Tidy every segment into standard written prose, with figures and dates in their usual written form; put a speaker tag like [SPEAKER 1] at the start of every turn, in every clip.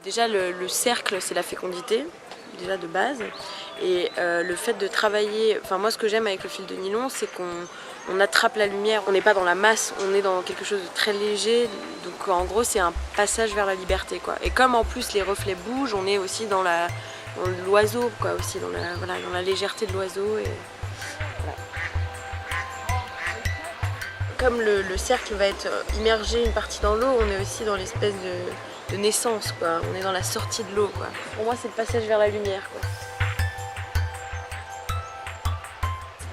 [SPEAKER 1] Déjà le cercle, c'est la fécondité, déjà de base. Et le fait de travailler, enfin moi ce que j'aime avec le fil de nylon, c'est qu'on attrape la lumière, on n'est pas dans la masse, on est dans quelque chose de très léger. Donc en gros c'est un passage vers la liberté, quoi. Et comme en plus les reflets bougent, on est aussi dans l'oiseau, quoi, aussi dans la légèreté de l'oiseau. Voilà. Comme le cercle va être immergé une partie dans l'eau, on est aussi dans l'espèce de naissance, quoi. On est dans la sortie de l'eau, quoi. Pour moi c'est le passage vers la lumière, quoi.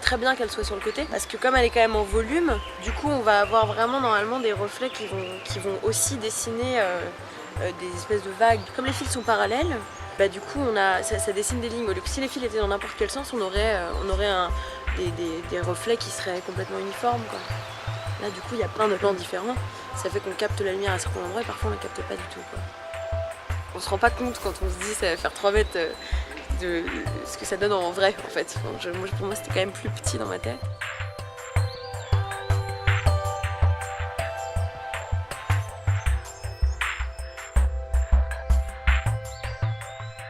[SPEAKER 1] Très bien qu'elle soit sur le côté parce que comme elle est quand même en volume, du coup on va avoir vraiment normalement des reflets qui vont aussi dessiner des espèces de vagues. Comme les fils sont parallèles, bah du coup ça dessine des lignes. Si les fils étaient dans n'importe quel sens, on aurait des reflets qui seraient complètement uniformes, quoi. Là du coup il y a plein de plans différents, ça fait qu'on capte la lumière à certains endroits et parfois on la capte pas du tout, quoi. On se rend pas compte quand on se dit ça va faire 3 mètres de ce que ça donne en vrai, en fait. Enfin, pour moi c'était quand même plus petit dans ma tête.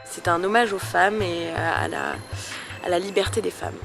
[SPEAKER 1] C'est un hommage aux femmes et à la liberté des femmes.